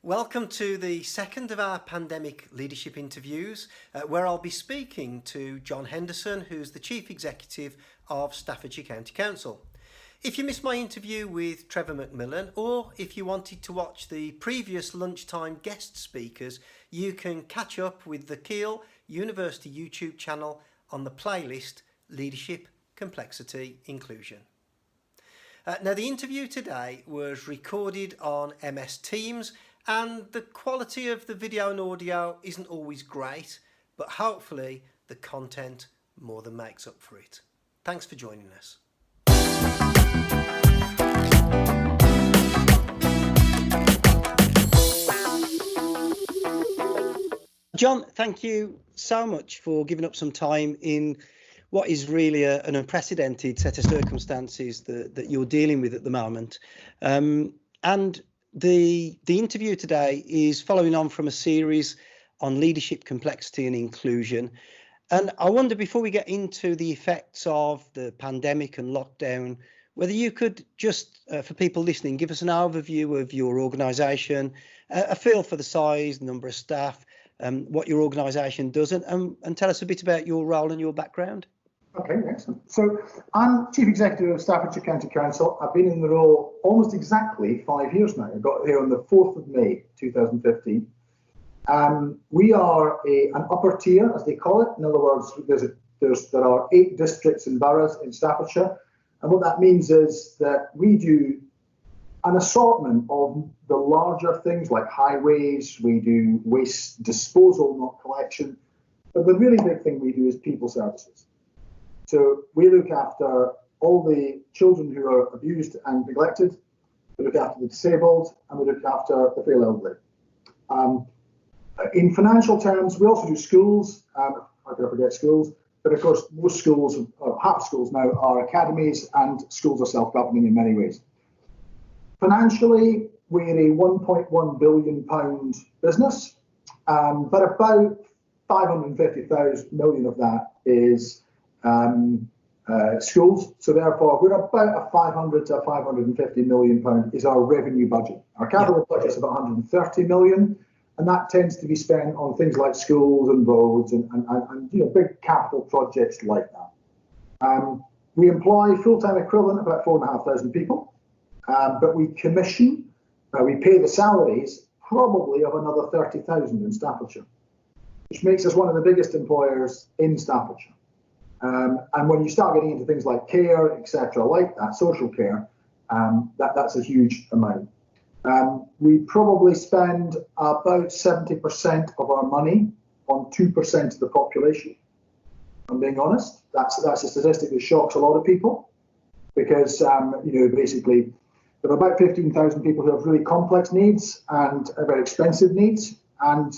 Welcome to the second of our pandemic leadership interviews, where I'll be speaking to John Henderson, who's the Chief Executive of Staffordshire County Council. If you missed my interview with Trevor McMillan, or if you wanted to watch the previous lunchtime guest speakers, you can catch up with the Keele University YouTube channel on the playlist Leadership, Complexity, Inclusion. Now, the interview today was recorded on MS Teams, and the quality of the video and audio isn't always great, but hopefully the content more than makes up for it. Thanks for joining us. John, thank you so much for giving up some time in what is really an unprecedented set of circumstances that you're dealing with at the moment. And the interview today is following on from a series on leadership, complexity and inclusion. And I wonder, before we get into the effects of the pandemic and lockdown, whether you could just, for people listening, give us an overview of your organisation, a feel for the size, the number of staff, what your organisation does, and tell us a bit about your role and your background. Okay, excellent. So I'm Chief Executive of Staffordshire County Council. I've been in the role almost exactly 5 years now. I got here on the 4th of May 2015. We are an upper tier, as they call it. In other words, there are 8 districts and boroughs in Staffordshire. And what that means is that we do an assortment of the larger things like highways. We do waste disposal, not collection. But the really big thing we do is people services. So we look after all the children who are abused and neglected, we look after the disabled, and we look after the frail elderly. In financial terms, we also do schools. How could I forget schools? But of course, most schools, or half schools now, are academies, and schools are self-governing in many ways. Financially, we're a £1.1 billion business, but about 550 million of that is schools. So therefore, we're about a 500 to 550 million pound is our revenue budget. Our capital budget is about 130 million, and that tends to be spent on things like schools and roads and big capital projects like that. We employ full-time equivalent about 4,500 people, but we commission, we pay the salaries probably of another 30,000 in Staffordshire, which makes us one of the biggest employers in Staffordshire. And when you start getting into things like care, etc., like that, social care, that's a huge amount. We probably spend about 70% of our money on 2% of the population. I'm being honest. That's a statistic that shocks a lot of people, because basically there are about 15,000 people who have really complex needs and very expensive needs, and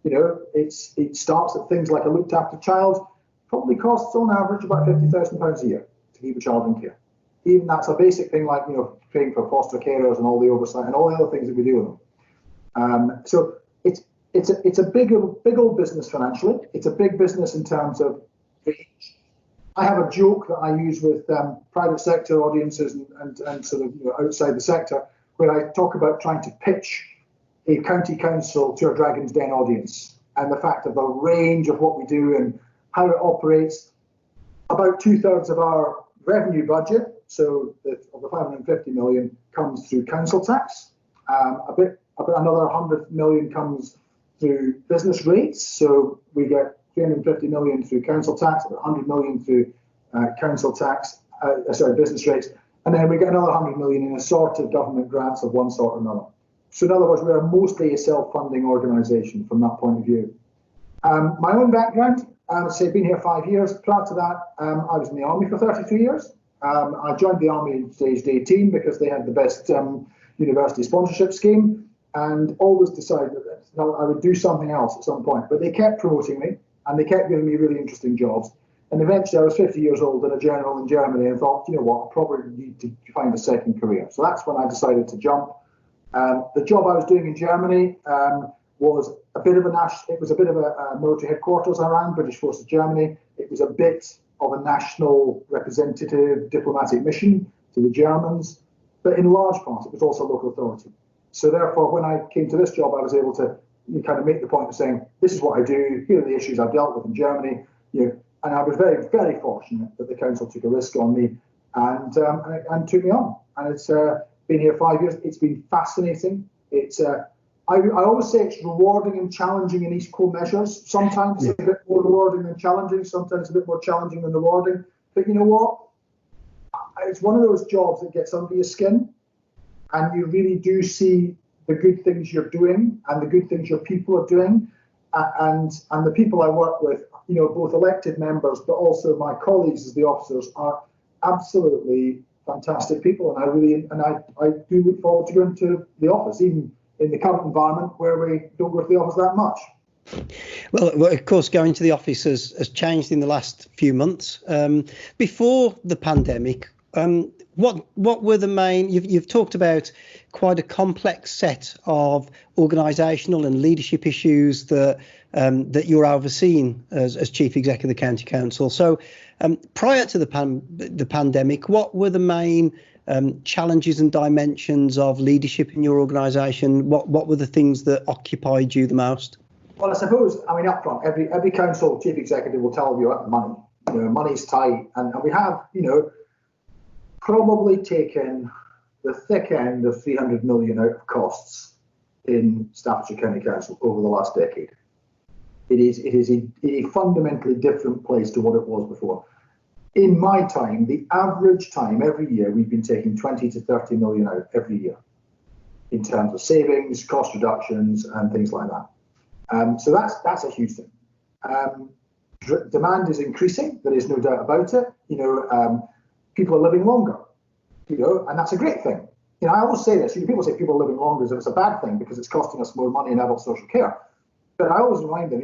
it starts at things like a looked after child. Probably costs on average about £50,000 a year to keep a child in care. Even that's a basic thing like paying for foster carers and all the oversight and all the other things that we do with them. So it's a big old business financially. It's a big business in terms of reach. I have a joke that I use with private sector audiences and sort of outside the sector, where I talk about trying to pitch a county council to a Dragon's Den audience, and the fact of the range of what we do and how it operates. About 2/3 of our revenue budget, so of the 550 million, comes through council tax. About another 100 million comes through business rates. So we get 350 million through council tax, about 100 million through business rates, and then we get another 100 million in assorted government grants of one sort or another. So in other words, we are mostly a self-funding organisation from that point of view. My own background. I've been here 5 years. Prior to that, I was in the army for 33 years. I joined the army aged 18 because they had the best university sponsorship scheme, and always decided that I would do something else at some point. But they kept promoting me, and they kept giving me really interesting jobs. And eventually I was 50 years old and a general in Germany, and thought, I probably need to find a second career. So that's when I decided to jump. The job I was doing in Germany was a bit of a military headquarters I ran, British Forces Germany. It was a bit of a national representative diplomatic mission to the Germans, but in large part it was also local authority. So therefore, when I came to this job, I was able to kind of make the point of saying, this is what I do, here are the issues I've dealt with in Germany, and I was very, very fortunate that the council took a risk on me and took me on. And it's been here 5 years. It's been fascinating. It's I always say it's rewarding and challenging in equal measures. Sometimes it's a bit more rewarding than challenging. Sometimes a bit more challenging than rewarding. But you know what? It's one of those jobs that gets under your skin, and you really do see the good things you're doing and the good things your people are doing, and the people I work with, both elected members but also my colleagues as the officers, are absolutely fantastic people, and I do look forward to going to the office, even in the current environment where we don't go to the office that much. Well, of course, going to the office has changed in the last few months. Before the pandemic, what were the main? You've talked about quite a complex set of organisational and leadership issues that you're overseeing as chief exec of the county council. So, prior to the pandemic, what were the main challenges and dimensions of leadership in your organisation? What were the things that occupied you the most? Well, I suppose, up front, every council chief executive will tell you about money. Money's tight, and we have, probably taken the thick end of 300 million out of costs in Staffordshire County Council over the last decade. It is a fundamentally different place to what it was before. In my time, the average time every year, we've been taking 20 to 30 million out every year in terms of savings, cost reductions, and things like that. So that's a huge thing. Demand is increasing. There is no doubt about it. People are living longer, and that's a great thing. I always say this. People say people are living longer as if it's a bad thing because it's costing us more money in adult social care. But I always remind them,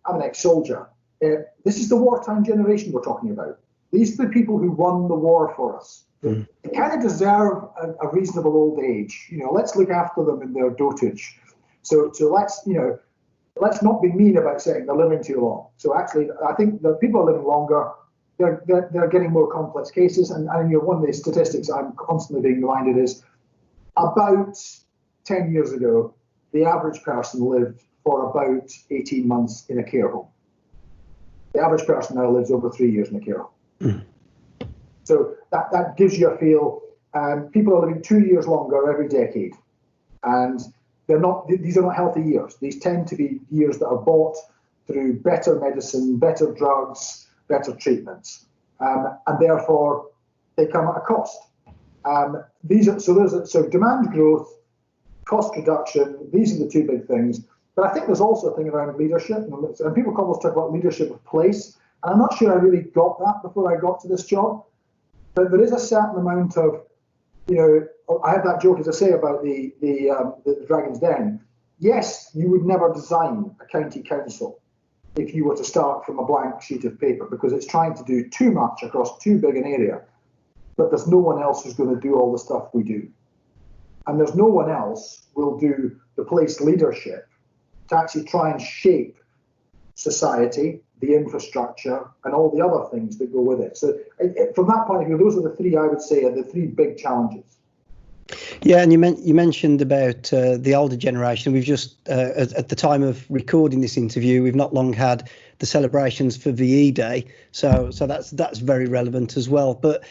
I'm an ex-soldier. This is the wartime generation we're talking about. These are the people who won the war for us. They kind of deserve a reasonable old age. Let's look after them in their dotage. So let's not be mean about saying they're living too long. So actually, I think that people are living longer. They're getting more complex cases, and one of the statistics I'm constantly being reminded is about 10 years ago, the average person lived for about 18 months in a care home. The average person now lives over 3 years in a care home. So that gives you a feel. People are living 2 years longer every decade, and these are not healthy years. These tend to be years that are bought through better medicine, better drugs, better treatments, and therefore they come at a cost. So demand growth, cost reduction. These are the two big things. But I think there's also a thing around leadership, and people always talk about leadership of place. And I'm not sure I really got that before I got to this job. But there is a certain amount of, I have that joke, as I say, about the Dragon's Den. Yes, you would never design a county council if you were to start from a blank sheet of paper, because it's trying to do too much across too big an area. But there's no one else who's going to do all the stuff we do. And there's no one else will do the place leadership to actually try and shape society, the infrastructure, and all the other things that go with it. So from that point of view, those are the three, I would say, are the three big challenges. Yeah, and you mentioned about the older generation. We've just, at the time of recording this interview, we've not long had the celebrations for VE Day, so that's very relevant as well. But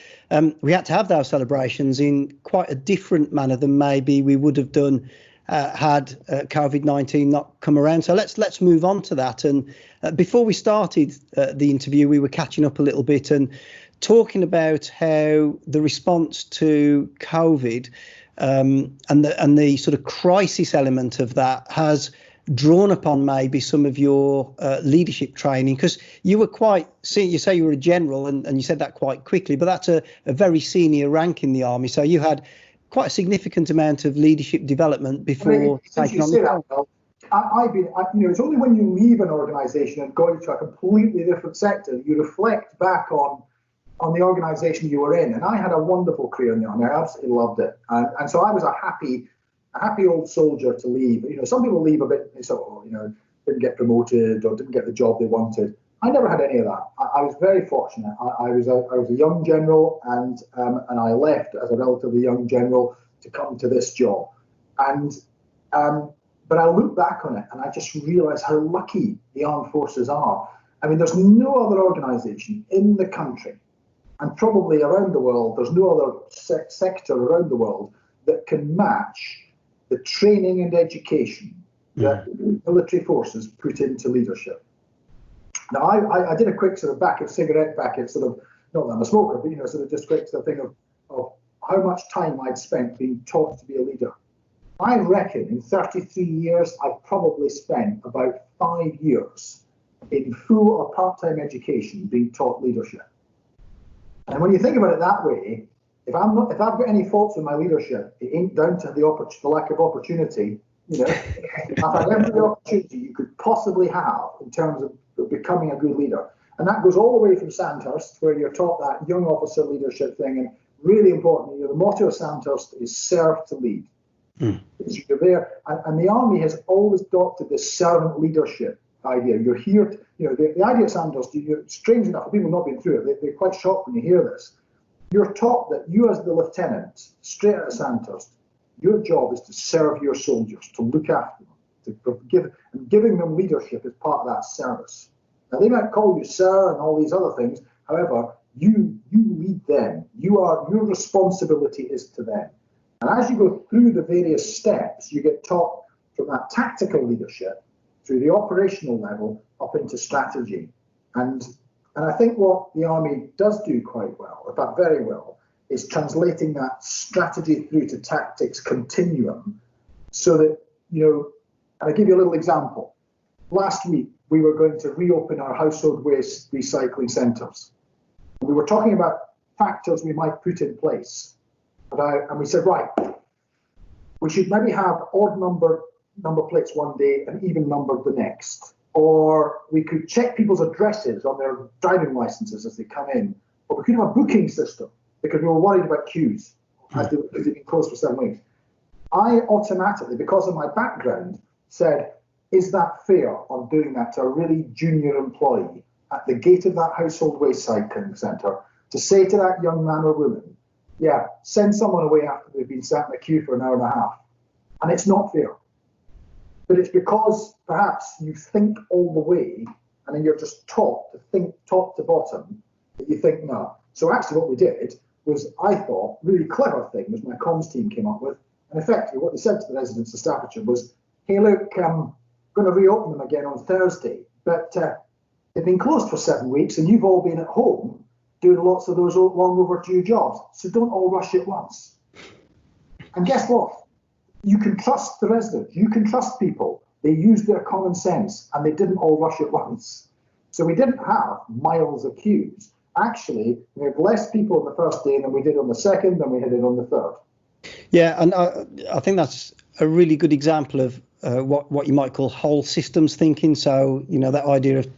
we had to have those celebrations in quite a different manner than maybe we would have done had COVID-19 not come around. So let's move on to that. And before we started the interview, we were catching up a little bit and talking about how the response to COVID and the sort of crisis element of that has drawn upon maybe some of your leadership training, because you were you say you were a general, and you said that quite quickly, but that's a very senior rank in the army. So you had quite a significant amount of leadership development before taking on the job. It's only when you leave an organisation and go into a completely different sector you reflect back on the organisation you were in. And I had a wonderful career in the army. I absolutely loved it, and so I was a happy old soldier to leave. Some people leave a bit, they sort of, didn't get promoted or didn't get the job they wanted. I never had any of that. I was very fortunate. I was a young general, and I left as a relatively young general to come to this job. And but I look back on it and I just realise how lucky the armed forces are. I mean, there's no other organisation in the country, and probably around the world, there's no other sector around the world that can match the training and education that military forces put into leadership. Now, I did a quick sort of cigarette packet, sort of, not that I'm a smoker, but, you know, sort of just quick sort of thing of how much time I'd spent being taught to be a leader. I reckon in 33 years, I've probably spent about 5 years in full or part-time education being taught leadership. And when you think about it that way, if I've got any faults in my leadership, it ain't down to the lack of opportunity. You know, I've had every opportunity you could possibly have in terms of becoming a good leader. And that goes all the way from Sandhurst, where you're taught that young officer leadership thing. And really important, you know, the motto of Sandhurst is serve to lead. You're there, and the army has always adopted this servant leadership idea. You're here, you know, the idea of Sandhurst, strange enough, for people not been through it, they're quite shocked when you hear this. You're taught that you, as the lieutenant, straight out of Sandhurst, your job is to serve your soldiers, to look after them, and giving them leadership is part of that service. Now, they might call you sir and all these other things. However, you lead them. Your responsibility is to them. And as you go through the various steps, you get taught from that tactical leadership through the operational level up into strategy. And I think what the army does do quite well, in fact very well, is translating that strategy through to tactics continuum, so that, you know, and I'll give you a little example. Last week, we were going to reopen our household waste recycling centres. We were talking about factors we might put in place. And we said, right, we should maybe have odd number plates one day and even numbered the next. Or we could check people's addresses on their driving licenses as they come in. Or we could have a booking system, because we were worried about queues as they've been closed for 7 weeks. I automatically, because of my background, said, is that fair on doing that to a really junior employee at the gate of that household waste recycling centre, to say to that young man or woman, yeah, send someone away after they've been sat in a queue for an hour and a half. And it's not fair. But it's because perhaps you think all the way, and then you're just taught to think top to bottom, that you think, no. So actually what we did was, I thought, really clever thing was my comms team came up with. And effectively what they said to the residents of Staffordshire was, hey, look, I'm going to reopen them again on Thursday. But they've been closed for 7 weeks and you've all been at home doing lots of those long overdue jobs. So don't all rush at once. And guess what? You can trust the residents. You can trust people. They used their common sense and they didn't all rush at once. So we didn't have miles of queues. Actually, we had less people on the first day than we did on the second, than we had it on the third. Yeah, and I think that's a really good example of what you might call whole systems thinking. So, you know, that idea of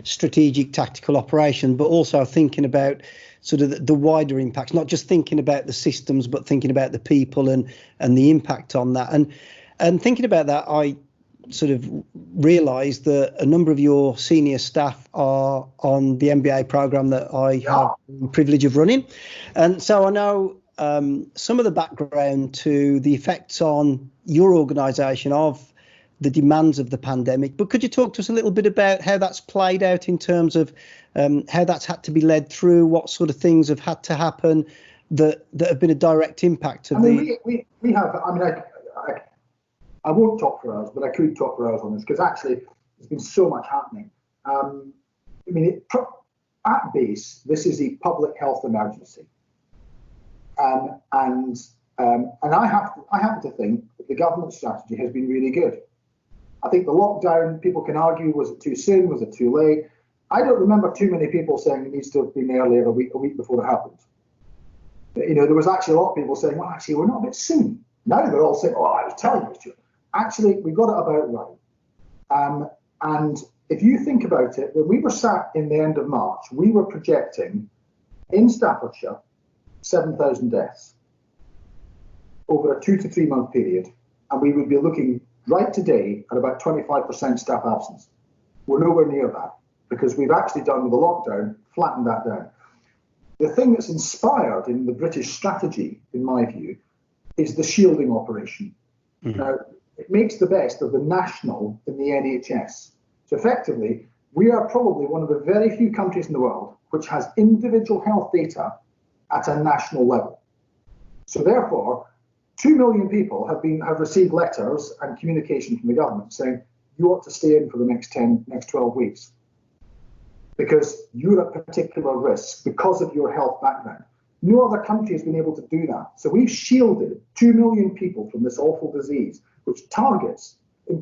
strategic tactical operation, but also thinking about sort of the wider impacts, not just thinking about the systems, but thinking about the people and the impact on that. And thinking about that, I sort of realised that a number of your senior staff are on the MBA programme that I have the privilege of running. And so I know some of the background to the effects on your organisation of the demands of the pandemic, but could you talk to us a little bit about how that's played out in terms of how that's had to be led through, what sort of things have had to happen that have been a direct impact of we have, I mean, I won't talk for hours, but I could talk for hours on this, because actually there's been so much happening. I mean, at base, this is a public health emergency. And I happen to think that the government strategy has been really good. I think the lockdown, people can argue, was it too soon, was it too late? I don't remember too many people saying it needs to have been earlier, a week before it happened. You know, there was actually a lot of people saying, well, actually, we're not a bit soon. Now they're all saying, oh, I was telling you it's actually, we got it about right. And if you think about it, when we were sat in the end of March, we were projecting in Staffordshire 7,000 deaths over a 2 to 3 month period, and we would be looking right today at about 25% staff absence. We're nowhere near that, because we've actually done with the lockdown, flattened that down. The thing that's inspired in the British strategy, in my view, is the shielding operation. Now, it makes the best of the national in the NHS. So effectively, we are probably one of the very few countries in the world which has individual health data at a national level. So therefore, 2 million people have received letters and communication from the government saying you ought to stay in for the next 12 weeks because you're at particular risk because of your health background. No other country has been able to do that. So we've shielded 2 million people from this awful disease, which targets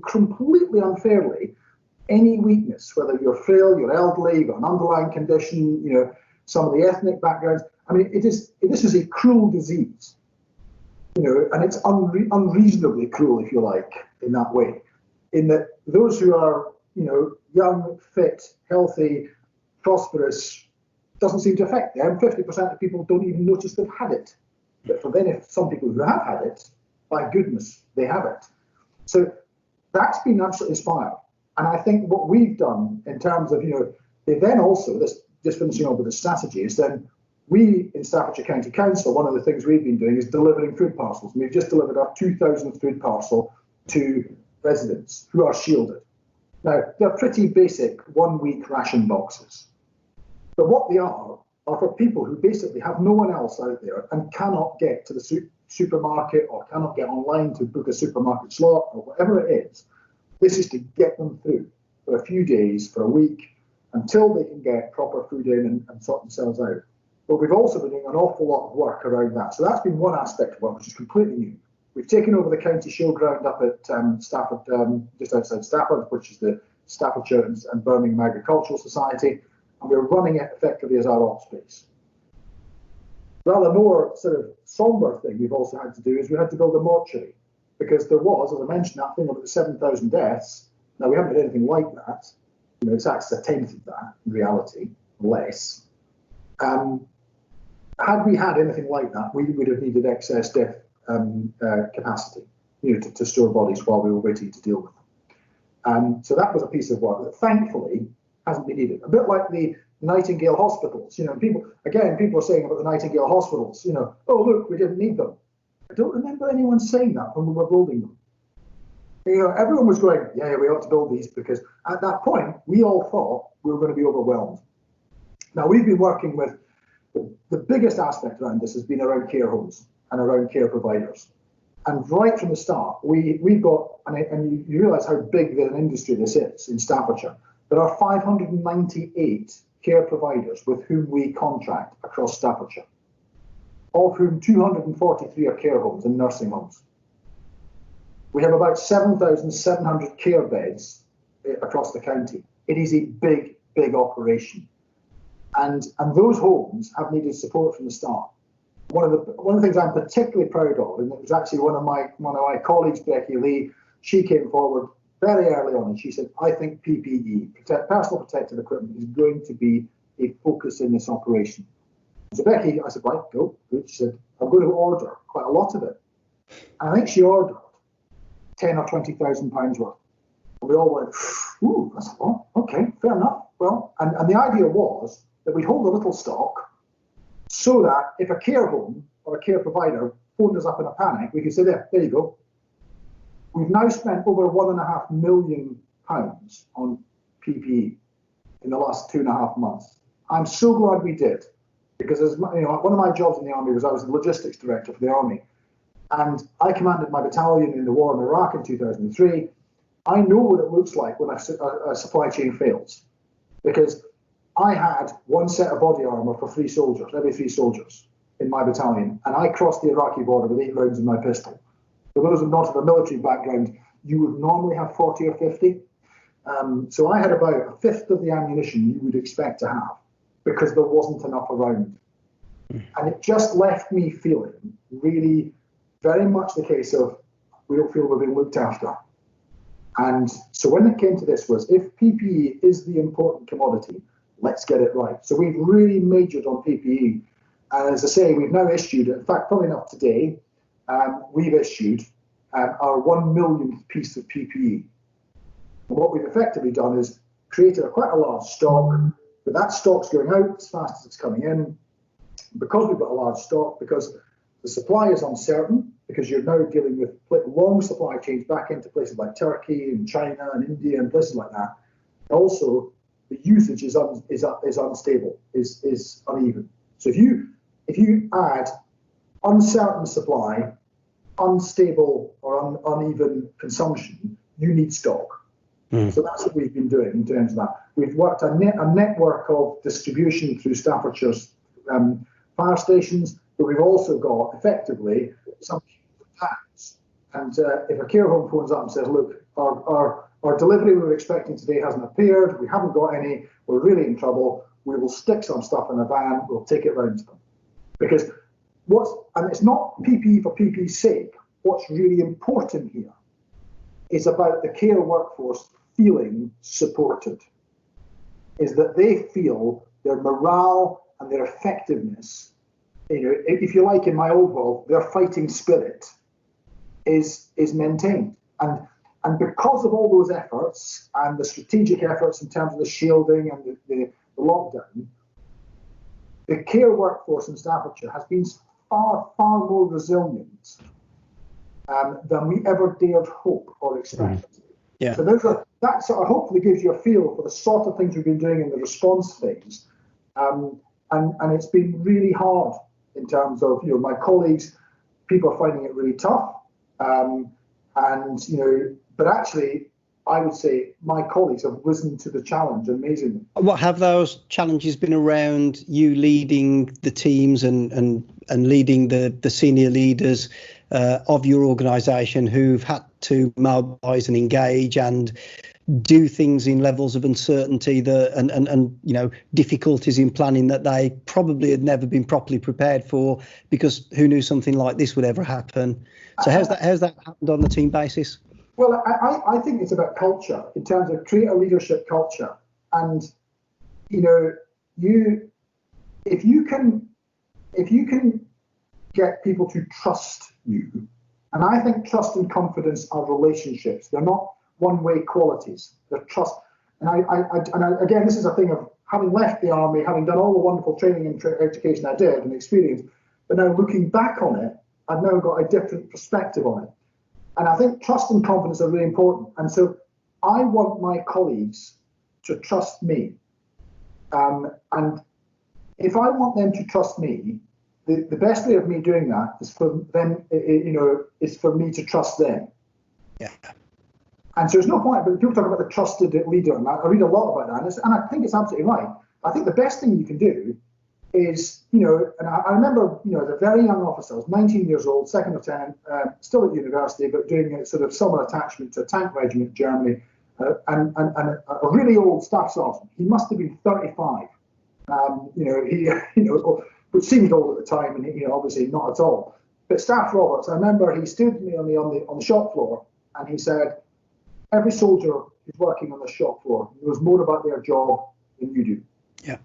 completely unfairly any weakness, whether you're frail, you're elderly, you've got an underlying condition, some of the ethnic backgrounds. I mean, this is a cruel disease, and it's unreasonably cruel, if you like, in that way, in that those who are, young, fit, healthy, prosperous, doesn't seem to affect them. 50% of people don't even notice they've had it. But for then, if some people who have had it, by goodness, they have it. So that's been absolutely inspired. And I think what we've done in terms of, they then also, this just finishing up with the strategy, is then we in Staffordshire County Council, one of the things we've been doing is delivering food parcels. And we've just delivered our 2,000th food parcel to residents who are shielded. Now, they're pretty basic 1-week ration boxes. But what they are for people who basically have no one else out there and cannot get to the supermarket or cannot get online to book a supermarket slot or whatever it is. This is to get them through for a few days, for a week, until they can get proper food in and sort themselves out. But we've also been doing an awful lot of work around that. So that's been one aspect of work, which is completely new. We've taken over the county showground up at Stafford, just outside Stafford, which is the Staffordshire and Birmingham Agricultural Society, and we're running it effectively as our ops base. Rather more sort of somber thing we've also had to do is we had to build a mortuary, because there was, as I mentioned, that thing about the 7,000 deaths. Now, we haven't had anything like that. It's actually a tenth of that in reality, less. Had we had anything like that, we would have needed excess death capacity, to store bodies while we were waiting to deal with them. So that was a piece of work that thankfully hasn't been needed. A bit like the Nightingale hospitals. People are saying about the Nightingale hospitals, oh, look, we didn't need them. I don't remember anyone saying that when we were building them. Everyone was going, yeah, we ought to build these, because at that point, we all thought we were going to be overwhelmed. Now, we've been working with, the biggest aspect around this has been around care homes and around care providers. And right from the start, we've got, and you realise how big an industry this is in Staffordshire. There are 598 care providers with whom we contract across Staffordshire, of whom 243 are care homes and nursing homes. We have about 7,700 care beds across the county. It is a big, big operation. And those homes have needed support from the start. One of the things I'm particularly proud of, and it was actually one of my colleagues, Becky Lee, she came forward very early on and she said, I think PPE, personal protective equipment, is going to be a focus in this operation. So Becky, I said, right, go. She said, I'm going to order quite a lot of it. And I think she ordered 10 or 20,000 pounds worth. And we all went, ooh, I said, well, okay, fair enough. Well, and the idea was that we'd hold a little stock so that if a care home or a care provider phoned us up in a panic, we could say, there you go. We've now spent over £1.5 million on PPE in the last 2.5 months. I'm so glad we did, because one of my jobs in the army was I was the logistics director for the army, and I commanded my battalion in the war in Iraq in 2003. I know what it looks like when a supply chain fails, because I had one set of body armour for every three soldiers in my battalion, and I crossed the Iraqi border with 8 rounds in my pistol. For those who are not of a military background, you would normally have 40 or 50. So I had about a fifth of the ammunition you would expect to have, because there wasn't enough around. And it just left me feeling really very much the case of, we don't feel we're being looked after. And so when it came to this was, if PPE is the important commodity, let's get it right. So we've really majored on PPE. And as I say, we've now issued, in fact, probably not today, we've issued our 1 millionth piece of PPE. And what we've effectively done is created quite a large stock, but that stock's going out as fast as it's coming in. Because we've got a large stock, because the supply is uncertain, because you're now dealing with long supply chains back into places like Turkey and China and India and places like that. Also, the usage is unstable, is uneven. So if you add uncertain supply, unstable or uneven consumption, you need stock. So that's what we've been doing in terms of that. We've worked a network of distribution through Staffordshire's fire stations, but we've also got effectively some tax. And if a care home phones up and says, look, our delivery we were expecting today hasn't appeared, we haven't got any, we're really in trouble, we will stick some stuff in a van, we'll take it round to them. Because and it's not PPE for PPE's sake, what's really important here is about the care workforce feeling supported, is that they feel their morale and their effectiveness, if you like, in my old world, their fighting spirit is maintained. And because of all those efforts and the strategic efforts in terms of the shielding and the lockdown, the care workforce in Staffordshire has been far, far more resilient than we ever dared hope or expect. Yeah. So that sort of hopefully gives you a feel for the sort of things we've been doing in the response phase. And it's been really hard in terms of, my colleagues, people are finding it really tough. But actually, I would say my colleagues have risen to the challenge amazingly. What have those challenges been around you leading the teams and leading the senior leaders of your organisation who've had to mobilise and engage and do things in levels of uncertainty and difficulties in planning that they probably had never been properly prepared for, because who knew something like this would ever happen? So how's that happened on the team basis? Well, I think it's about culture in terms of create a leadership culture. And, if you can get people to trust you, and I think trust and confidence are relationships. They're not one-way qualities. They're trust. And again, this is a thing of having left the army, having done all the wonderful training and education I did and experience, but now looking back on it, I've now got a different perspective on it. And I think trust and confidence are really important. And so I want my colleagues to trust me. And if I want them to trust me, the best way of me doing that is for them, is for me to trust them. Yeah. And so there's no point, but people talk about the trusted leader, and I read a lot about that, and I think it's absolutely right. I think the best thing you can do is, and I remember, as a very young officer, I was 19 years old, second lieutenant, still at university, but doing a sort of summer attachment to a tank regiment in Germany, and a really old staff sergeant. He must have been 35. Which seemed old at the time, and obviously not at all. But Staff Roberts, I remember he stood me on the shop floor, and he said, "Every soldier is working on the shop floor knows more about their job than you do." Yeah.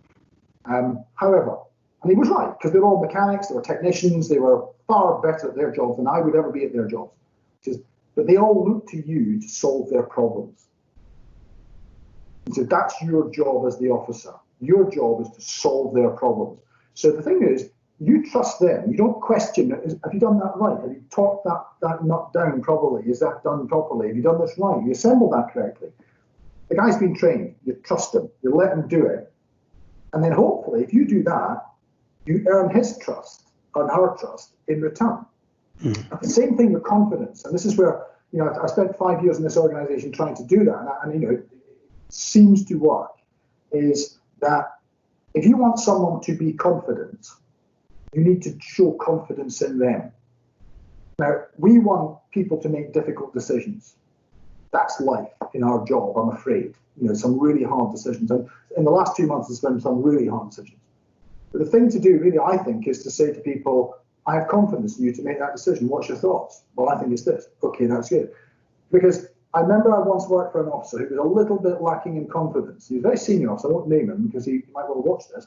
However, and he was right, because they're all mechanics, they were technicians, they were far better at their jobs than I would ever be at their jobs. But they all look to you to solve their problems. And so that's your job as the officer. Your job is to solve their problems. So the thing is, you trust them. You don't question it. Have you done that right? Have you torqued that nut down properly? Is that done properly? Have you done this right? You assembled that correctly. The guy's been trained. You trust him. You let him do it. And then hopefully, if you do that, you earn his trust and her trust in return. The same thing with confidence. And this is where, I spent 5 years in this organization trying to do that. And it seems to work, is that if you want someone to be confident, you need to show confidence in them. Now, we want people to make difficult decisions. That's life in our job, I'm afraid. Some really hard decisions. And in the last 2 months, there's been some really hard decisions. But the thing to do, really, I think, is to say to people, I have confidence in you to make that decision. What's your thoughts? Well, I think it's this. Okay, that's good. Because I remember I once worked for an officer who was a little bit lacking in confidence. He was a very senior officer. I won't name him because he might well watch this.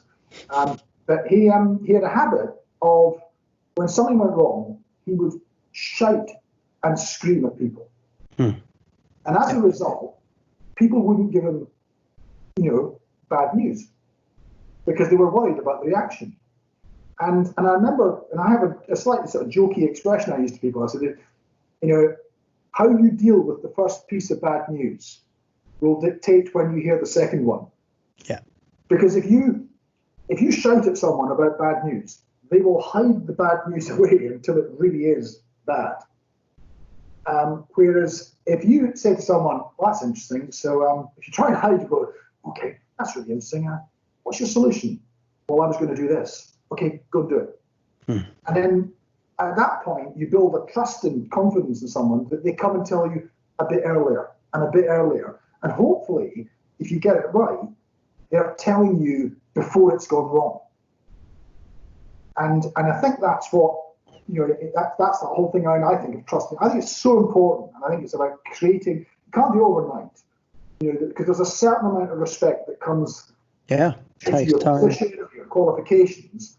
But he had a habit of, when something went wrong, he would shout and scream at people. And as a result, people wouldn't give him, bad news because they were worried about the reaction. And I remember, and I have a slightly sort of jokey expression I use to people. I said, how you deal with the first piece of bad news will dictate when you hear the second one. Yeah. Because if you shout at someone about bad news, they will hide the bad news away until it really is bad. Whereas if you say to someone, well, that's interesting, so if you try and hide, you go, okay, that's really interesting. What's your solution? Well, I was going to do this. Okay, go and do it. And then at that point, you build a trust and confidence in someone that they come and tell you a bit earlier and a bit earlier. And hopefully, if you get it right, they're telling you before it's gone wrong. And I think that's what, that's the whole thing I think of trusting. I think it's so important, and I think it's about creating, you can't do it overnight, because there's a certain amount of respect that comes to your position, your qualifications,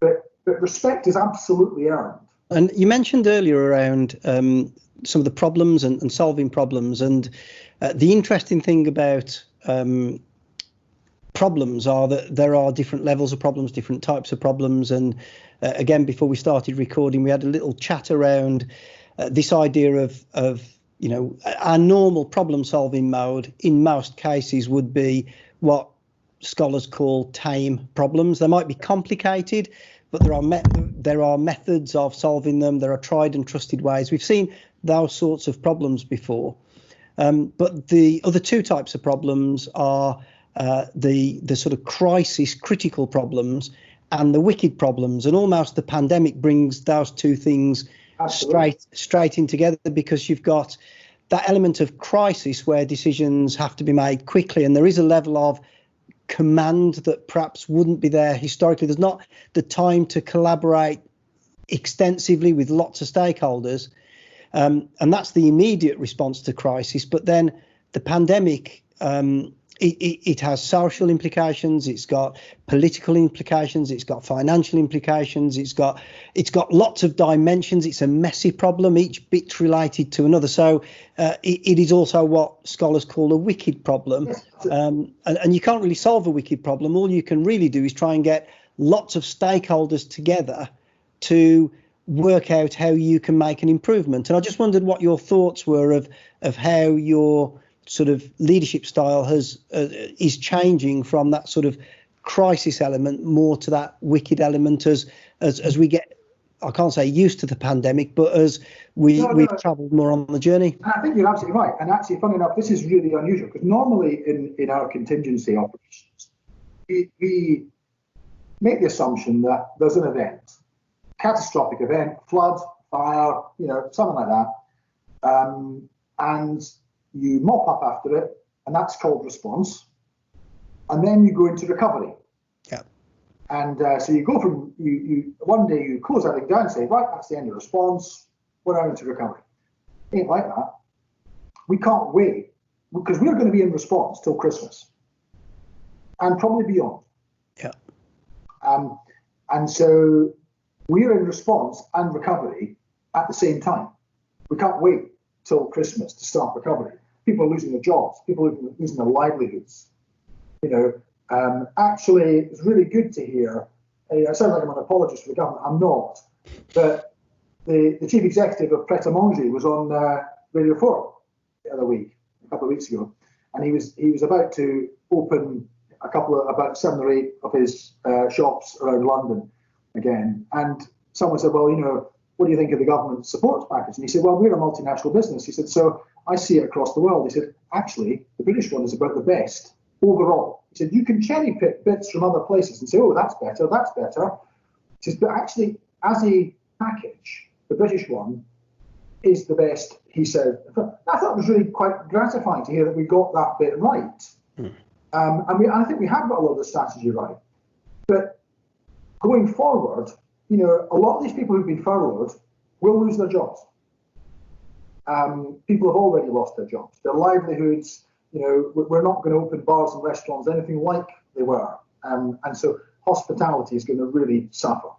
but respect is absolutely earned. And you mentioned earlier around some of the problems and solving problems, and the interesting thing about problems are that there are different levels of problems, different types of problems. And again, before we started recording, we had a little chat around this idea of our normal problem solving mode in most cases would be what scholars call tame problems. They might be complicated, but there are methods of solving them. There are tried and trusted ways. We've seen those sorts of problems before. But the other two types of problems are the sort of critical problems and the wicked problems. And almost the pandemic brings those two things straight in together, because you've got that element of crisis where decisions have to be made quickly, and there is a level of command that perhaps wouldn't be there historically. There's not the time to collaborate extensively with lots of stakeholders, and that's the immediate response to crisis. But then the pandemic, it has social implications, it's got political implications, it's got financial implications, it's got lots of dimensions. It's a messy problem, each bit related to another. So it is also what scholars call a wicked problem. And you can't really solve a wicked problem. All you can really do is try and get lots of stakeholders together to work out how you can make an improvement. And I just wondered what your thoughts were of how your sort of leadership style is changing from that sort of crisis element more to that wicked element as we get, I can't say used to the pandemic, but as we've travelled more on the journey. And I think you're absolutely right. And actually, funny enough, this is really unusual, because normally in our contingency operations, we make the assumption that there's an event, catastrophic event, flood, fire, something like that, and you mop up after it, and that's called response. And then you go into recovery. Yeah. And so you go from, you one day you close everything down and say, right, that's the end of response, we're now into recovery. It ain't like that. We can't wait, because we're going to be in response till Christmas, and probably beyond. Yeah. And so we're in response and recovery at the same time. We can't wait till Christmas to start recovery. People are losing their jobs, people are losing their livelihoods. Actually, it's really good to hear. It sounds like I'm an apologist for the government. I'm not. But the chief executive of Pret a Manger was on Radio 4 the other week, a couple of weeks ago, and he was about to open about 7 or 8 of his shops around London again. And someone said, well, what do you think of the government supports package? And he said, well, we're a multinational business. He said, so I see it across the world. He said, actually, the British one is about the best overall. He said, you can cherry pick bits from other places and say, oh, that's better, that's better. He says, but actually, as a package, the British one is the best, he said. I thought it was really quite gratifying to hear that we got that bit right. I think we have got a lot of the strategy right. But going forward, a lot of these people who've been furloughed will lose their jobs. People have already lost their jobs, their livelihoods. We're not going to open bars and restaurants anything like they were. And so hospitality is going to really suffer.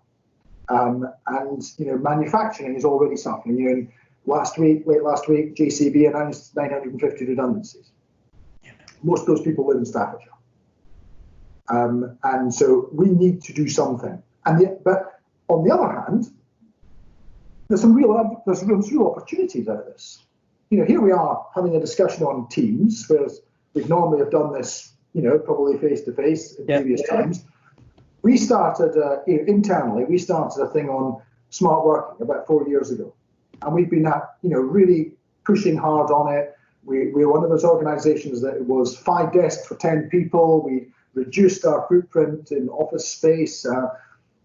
Manufacturing is already suffering. Late last week, JCB announced 950 redundancies. Most of those people live in Staffordshire. And so we need to do something. But on the other hand, there's real opportunities out of this. Here we are having a discussion on Teams, whereas we'd normally have done this, probably face to face in previous times. We started internally. We started a thing on smart working about 4 years ago, and we've been really pushing hard on it. We're one of those organisations that it was 5 desks for 10 people. We reduced our footprint in office space,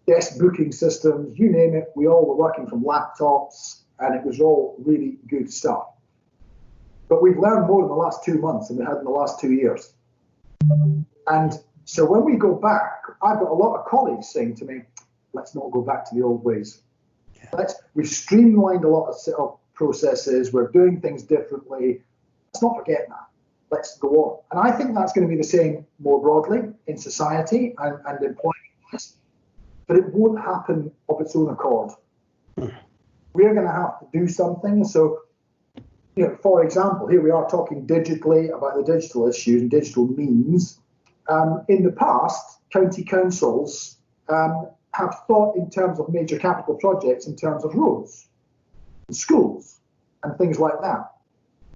desk booking systems, you name it. We all were working from laptops, and it was all really good stuff. But we've learned more in the last 2 months than we had in the last 2 years. And so when we go back, I've got a lot of colleagues saying to me, let's not go back to the old ways. We've streamlined a lot of processes. We're doing things differently. Let's not forget that. Let's go on. And I think that's going to be the same more broadly in society and employment. But it won't happen of its own accord. We're going to have to do something. So, for example, here we are talking digitally about the digital issues and digital means. In the past, county councils have thought in terms of major capital projects, in terms of roads, and schools, and things like that.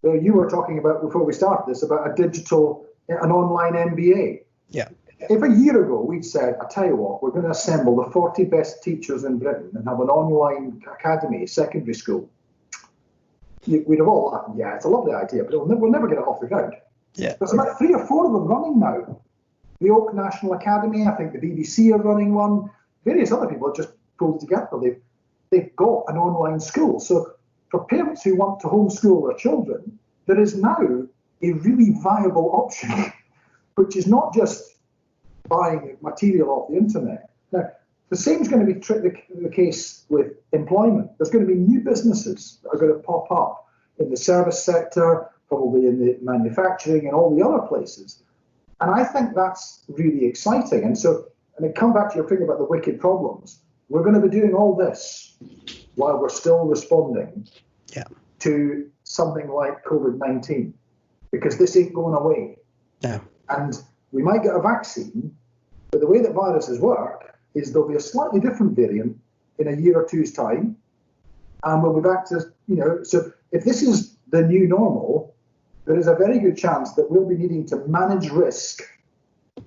You were talking about, before we started this, about an online MBA. Yeah. If a year ago we'd said, I tell you what, we're going to assemble the 40 best teachers in Britain and have an online academy, secondary school, we'd have all laughed. Yeah, it's a lovely idea, but we'll never get it off the ground. Yeah. There's about 3 or 4 of them running now. The Oak National Academy, I think the BBC are running one. Various other people have just pulled together. They've got an online school. So for parents who want to homeschool their children, there is now a really viable option, which is not just buying material off the internet. Now, the same is going to be the case with employment. There's going to be new businesses that are going to pop up in the service sector, probably in the manufacturing and all the other places. And I think that's really exciting. And I come back to your thing about the wicked problems. We're going to be doing all this while we're still responding to something like COVID-19, because this ain't going away. Yeah. And we might get a vaccine, but the way that viruses work is there'll be a slightly different variant in a year or two's time, and we'll be back to, so if this is the new normal, there is a very good chance that we'll be needing to manage risk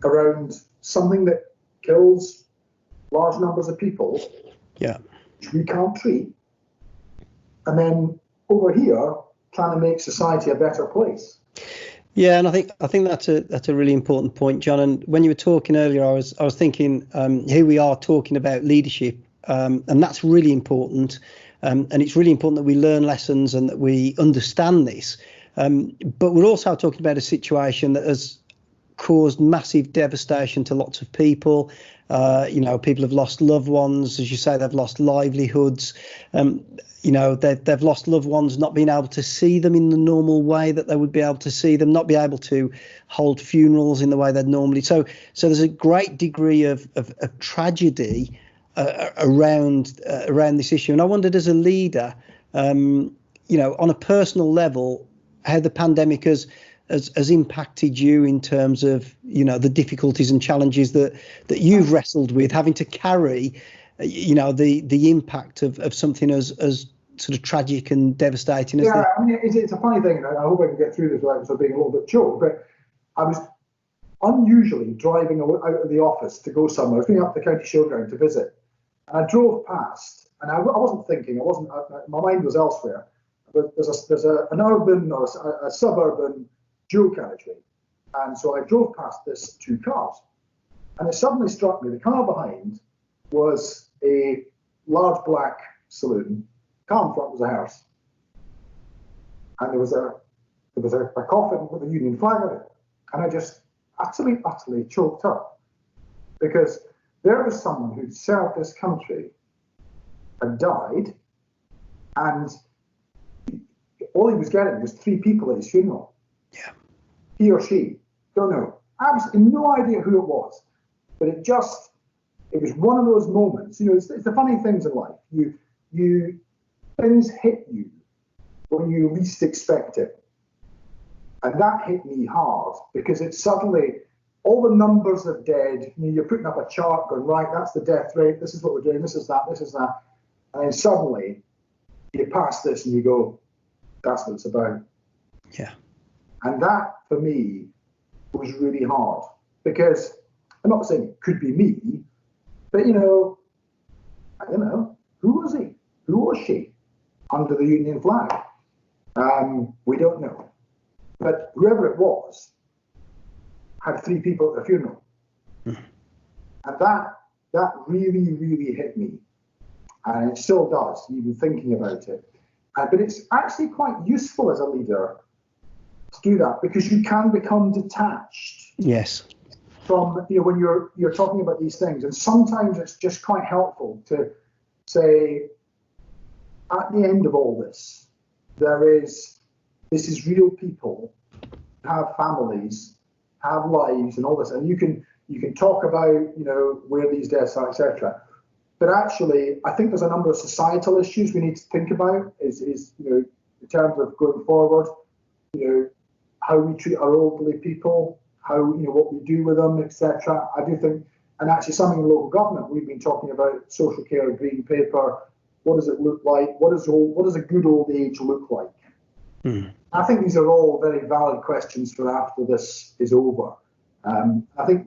around something that kills large numbers of people, which we can't treat, and then over here trying to make society a better place. Yeah, and I think that's a really important point, John. And when you were talking earlier, I was thinking, here we are talking about leadership, and that's really important. And it's really important that we learn lessons and that we understand this. But we're also talking about a situation that has caused massive devastation to lots of people. People have lost loved ones, as you say, they've lost livelihoods. They've lost loved ones, not being able to see them in the normal way that they would be able to see them, not be able to hold funerals in the way they'd normally. So there's a great degree of tragedy around this issue. And I wondered, as a leader, on a personal level, how the pandemic has impacted you in terms of, the difficulties and challenges that you've wrestled with, having to carry, the impact of something as sort of tragic and devastating as that. I mean, it's a funny thing, and I hope I can get through this without sort of being a little bit choked, but I was unusually driving out of the office to go somewhere. I was going up to County Showground to visit, and I drove past, and I wasn't thinking, my mind was elsewhere. But there's an urban or a suburban dual carriageway, and so I drove past this 2 cars, and it suddenly struck me the car behind was a large black saloon. Car in front was a hearse, and there was a coffin with a Union flag on it, and I just utterly choked up, because there was someone who'd served this country and died, and all he was getting was 3 people at his funeral. Yeah. He or she, don't know. Absolutely no idea who it was. But it was one of those moments. It's the funny things in life. Things hit you when you least expect it. And that hit me hard, because it suddenly all the numbers are dead. You're putting up a chart going, right, that's the death rate, this is what we're doing, this is that, this is that. And then suddenly you pass this and you go, that's what it's about. Yeah. And that, for me, was really hard. Because I'm not saying it could be me, but, I don't know, who was he? Who was she under the Union flag? We don't know. But whoever it was had 3 people at their funeral. And that really, really hit me. And it still does, even thinking about it. But it's actually quite useful as a leader to do that, because you can become detached. Yes. From, when you're talking about these things. And sometimes it's just quite helpful to say, at the end of all this, this is real people, have families, have lives, and all this. And you can talk about, where these deaths are, etc. But actually, I think there's a number of societal issues we need to think about. Is in terms of going forward, how we treat our elderly people, how what we do with them, etc. I do think, and actually something in local government, we've been talking about social care green paper. What does it look like? What does a good old age look like? I think these are all very valid questions for after this is over. I think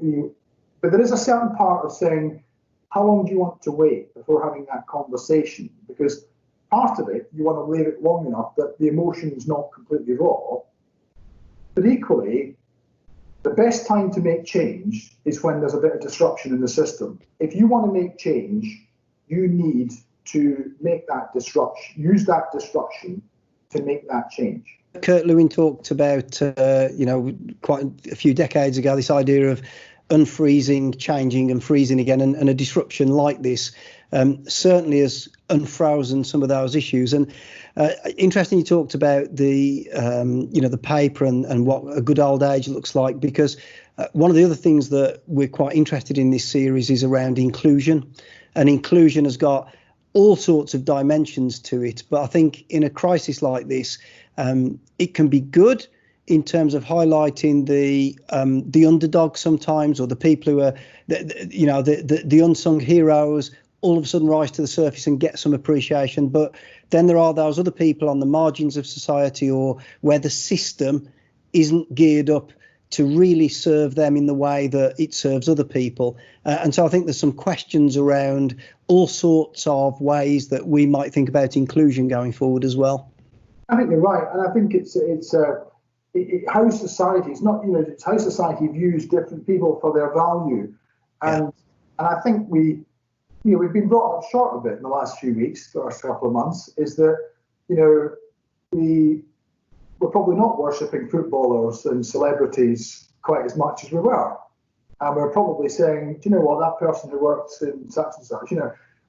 but there is a certain part of saying, how long do you want to wait before having that conversation? Because part of it, you want to leave it long enough that the emotion is not completely raw. But equally, the best time to make change is when there's a bit of disruption in the system. If you want to make change, you need to make that disruption, use that disruption to make that change. Kurt Lewin talked about, quite a few decades ago, this idea of unfreezing, changing and freezing again, and a disruption like this certainly has unfrozen some of those issues. And interesting, you talked about the paper and what a good old age looks like, because one of the other things that we're quite interested in this series is around inclusion, and inclusion has got all sorts of dimensions to it. But I think in a crisis like this, it can be good in terms of highlighting the underdog sometimes, or the people who are the unsung heroes all of a sudden rise to the surface and get some appreciation. But then there are those other people on the margins of society, or where the system isn't geared up to really serve them in the way that it serves other people. And so I think there's some questions around all sorts of ways that we might think about inclusion going forward as well. I think you're right, and I think it's how society, it's not, it's how society views different people for their value. And I think we've been brought up short a bit in the last few weeks, the last couple of months, is that, we're probably not worshipping footballers and celebrities quite as much as we were. And we're probably saying, do you know what, that person who works in such and such,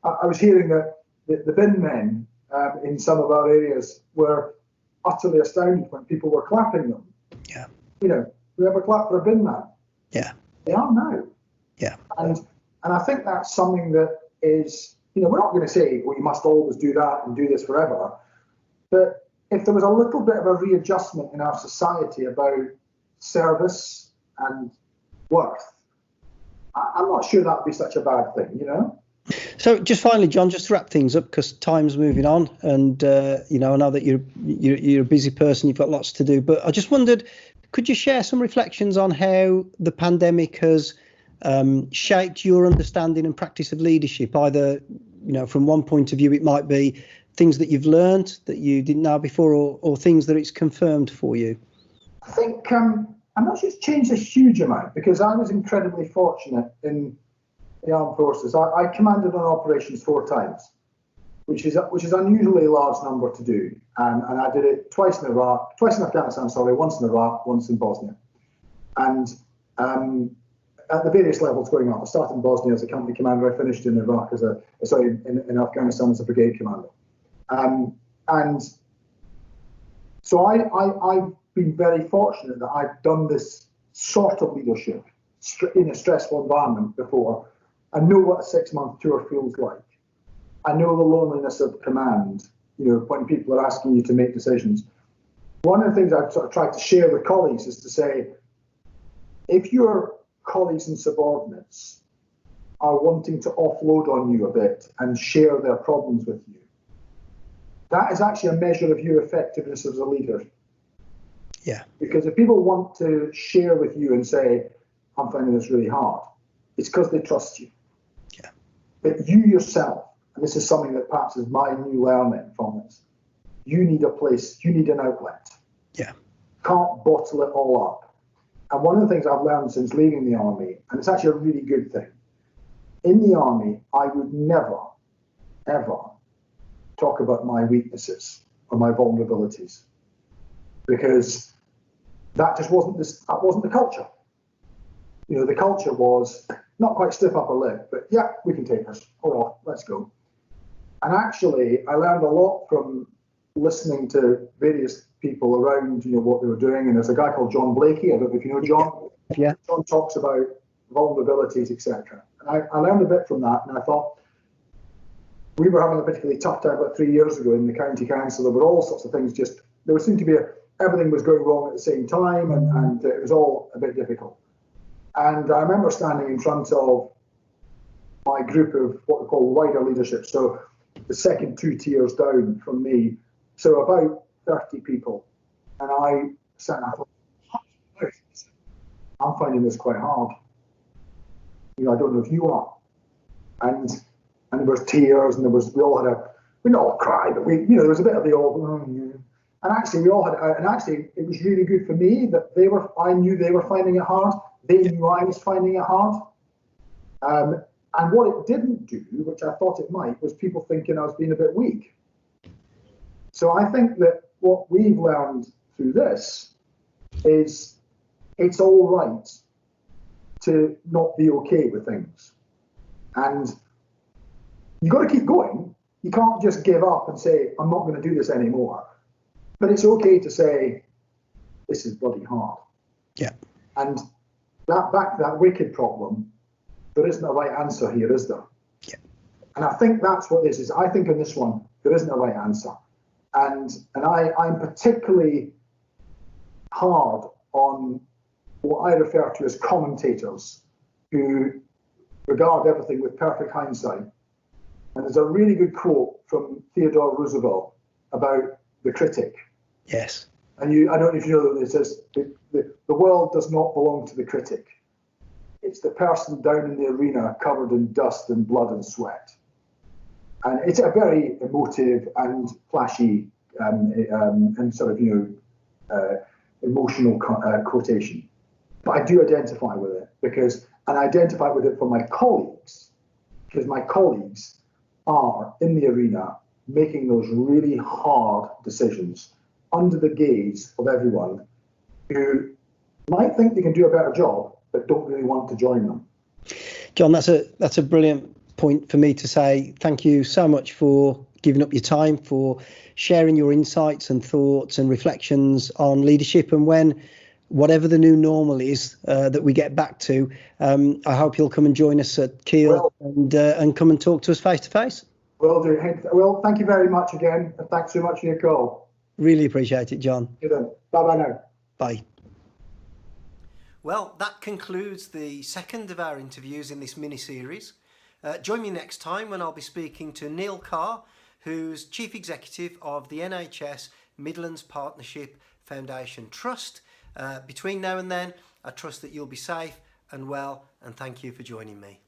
I was hearing that the bin men in some of our areas were utterly astounded when people were clapping them. Yeah. We ever clap for a bin man? Yeah. They are now. Yeah. And I think that's something that is, we're not going to say, well, you must always do that and do this forever. But if there was a little bit of a readjustment in our society about service and worth, I'm not sure that would be such a bad thing, So just finally, John, just to wrap things up, because time's moving on, and I know that you're a busy person, you've got lots to do, but I just wondered, could you share some reflections on how the pandemic has shaped your understanding and practice of leadership? Either, from one point of view, it might be things that you've learned that you didn't know before, or things that it's confirmed for you. I think I'm not sure it's changed a huge amount, because I was incredibly fortunate in the armed forces. I commanded on operations 4 times, which is unusually large number to do, and I did it twice in Afghanistan, once in Iraq, once in Bosnia, and at the various levels going on. I started in Bosnia as a company commander. I finished in Iraq in Afghanistan as a brigade commander, and so I've been very fortunate that I've done this sort of leadership in a stressful environment before. I know what a 6-month tour feels like. I know the loneliness of command, when people are asking you to make decisions. One of the things I've sort of tried to share with colleagues is to say, if you're colleagues and subordinates are wanting to offload on you a bit and share their problems with you, that is actually a measure of your effectiveness as a leader. Yeah. Because if people want to share with you and say, I'm finding this really hard, it's because they trust you. Yeah. But you yourself, and this is something that perhaps is my new learning from this, you need a place, you need an outlet. Yeah. Can't bottle it all up. And one of the things I've learned since leaving the army, and it's actually a really good thing, in the army, I would never, ever talk about my weaknesses or my vulnerabilities, because that just wasn't the culture. You know, the culture was not quite stiff upper lip, but yeah, we can take this. Oh, let's go. And actually, I learned a lot from listening to various people around, you know, what they were doing. And there's a guy called John Blakey. I don't know if you know John. Yeah. John talks about vulnerabilities, etc. And I learned a bit from that, and I thought, we were having a particularly tough time about 3 years ago in the county council. There were all sorts of things, there seemed to be everything was going wrong at the same time, and it was all a bit difficult. And I remember standing in front of my group of what we call wider leadership, so the second 2 tiers down from me, so about 30 people. And I sat and I thought, I'm finding this quite hard. You know, I don't know if you are. And there was tears, and we didn't all cry, but there was a bit of the old, oh, yeah. And actually, it was really good for me that I knew they were finding it hard. They knew I was finding it hard. And what it didn't do, which I thought it might, was people thinking I was being a bit weak. So I think that what we've learned through this is it's all right to not be okay with things. And you've got to keep going. You can't just give up and say, I'm not going to do this anymore. But it's okay to say, this is bloody hard. Yeah. And back to that wicked problem, there isn't a right answer here, is there? Yeah. And I think that's what this is. I think in this one, there isn't a right answer. And I'm particularly hard on what I refer to as commentators who regard everything with perfect hindsight. And there's a really good quote from Theodore Roosevelt about the critic. Yes. And I don't know if you know that it says the world does not belong to the critic. It's the person down in the arena covered in dust and blood and sweat. And it's a very emotive and flashy and sort of, emotional quotation. But I do identify with it and I identify with it for my colleagues, because my colleagues are in the arena making those really hard decisions under the gaze of everyone who might think they can do a better job, but don't really want to join them. John, that's a brilliant point for me to say. Thank you so much for giving up your time, for sharing your insights and thoughts and reflections on leadership. And whatever the new normal is that we get back to, I hope you'll come and join us at Keele and come and talk to us face to face. Will do. Well, thank you very much again, and thanks so much for your call. Really appreciate it, John. Bye-bye now. Bye. Well, that concludes the second of our interviews in this mini-series. Join me next time when I'll be speaking to Neil Carr, who's Chief Executive of the NHS Midlands Partnership Foundation Trust. Between now and then, I trust that you'll be safe and well, and thank you for joining me.